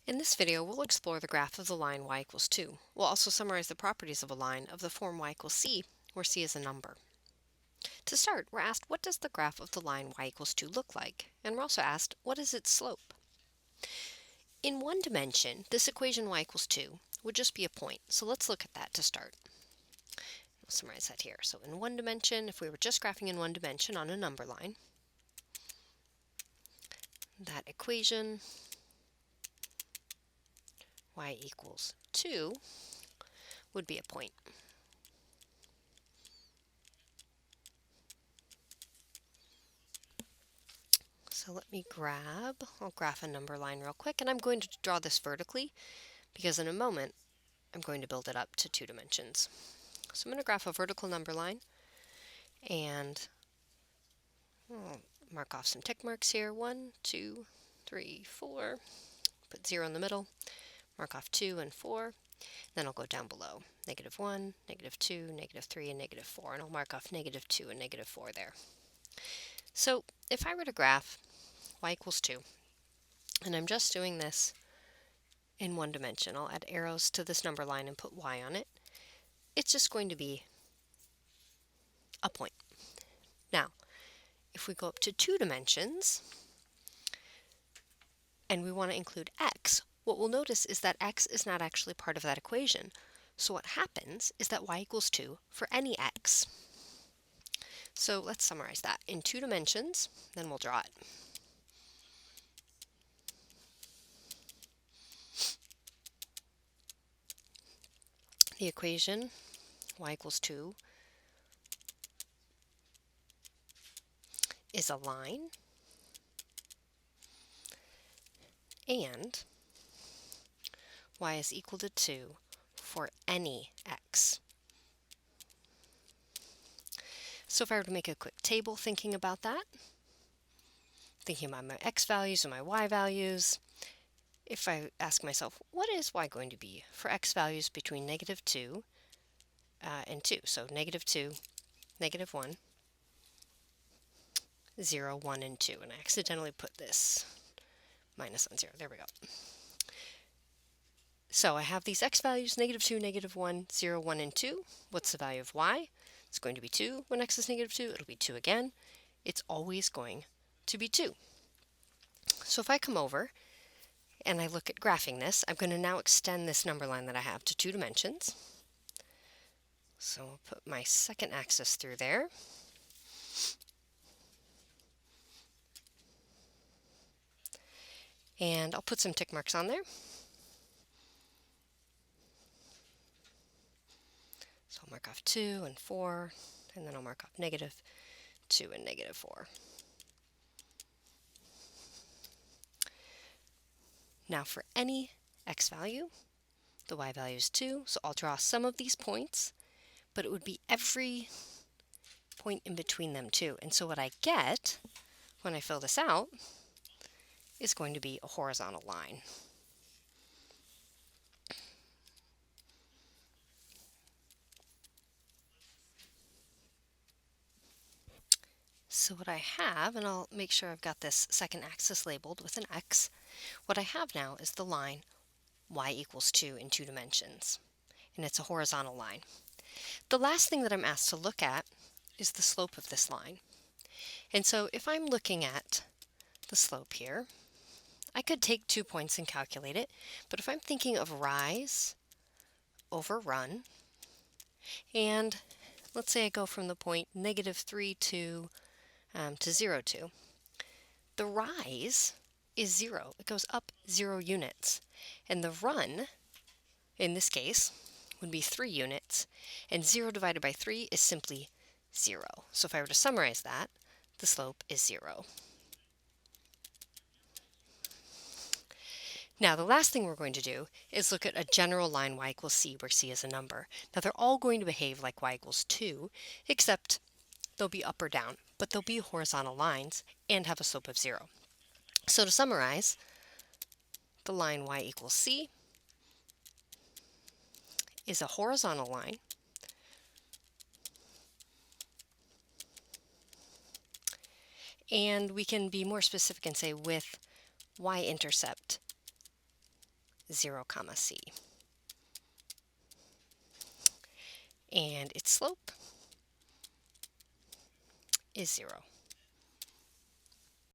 In this video, we'll explore the graph of the line y equals 2. We'll also summarize the properties of a line of the form y equals c, where c is a number. To start, we're asked, what does the graph of the line y equals 2 look like? And we're also asked, what is its slope? In one dimension, this equation y equals 2 would just be a point, so let's look at that to start. We'll summarize that here. So in one dimension, if we were just graphing in one dimension on a number line, that equation y equals 2 would be a point. So let me I'll graph a number line real quick, and I'm going to draw this vertically because in a moment I'm going to build it up to 2 dimensions. So I'm going to graph a vertical number line, and I'll mark off some tick marks here. 1, 2, 3, 4. Put 0 in the middle, mark off 2 and 4. Then I'll go down below. -1, -2, -3, and -4, and I'll mark off -2 and -4 there. So if I were to graph y equals 2, and I'm just doing this in one dimension, I'll add arrows to this number line and put y on it. It's just going to be a point. Now, if we go up to 2 dimensions, and we want to include x, what we'll notice is that x is not actually part of that equation. So what happens is that y equals 2 for any x. So let's summarize that. In 2 dimensions, then we'll draw it. The equation y equals 2 is a line, and y is equal to 2 for any x. So if I were to make a quick table thinking about that, thinking about my x values and my y values, if I ask myself, what is y going to be for x values between -2 and 2? So -2, -1, 0, 1, and 2. And I accidentally put this minus on 0. There we go. So I have these x values, -2, -1, 0, 1, and 2. What's the value of y? It's going to be 2. When x is -2, it'll be 2 again. It's always going to be 2. So if I come over and I look at graphing this, I'm going to now extend this number line that I have to 2 dimensions. So I'll put my second axis through there. And I'll put some tick marks on there. So I'll mark off 2 and 4, and then I'll mark off -2 and -4. Now for any x value, the y value is 2, so I'll draw some of these points, but it would be every point in between them too. And so what I get when I fill this out is going to be a horizontal line. So what I have, and I'll make sure I've got this second axis labeled with an x, what I have now is the line y equals 2 in 2 dimensions, and it's a horizontal line. The last thing that I'm asked to look at is the slope of this line. And so if I'm looking at the slope here, I could take 2 points and calculate it, but if I'm thinking of rise over run, and let's say I go from the point -3, 2 to 0, 2, the rise is 0. It goes up 0 units. And the run, in this case, would be 3 units. And 0 divided by 3 is simply 0. So if I were to summarize that, the slope is 0. Now, the last thing we're going to do is look at a general line y equals c, where c is a number. Now, they're all going to behave like y equals 2, except they'll be up or down, but they'll be horizontal lines and have a slope of 0. So to summarize, the line y equals c is a horizontal line and we can be more specific and say with y-intercept 0, comma c. And its slope is 0.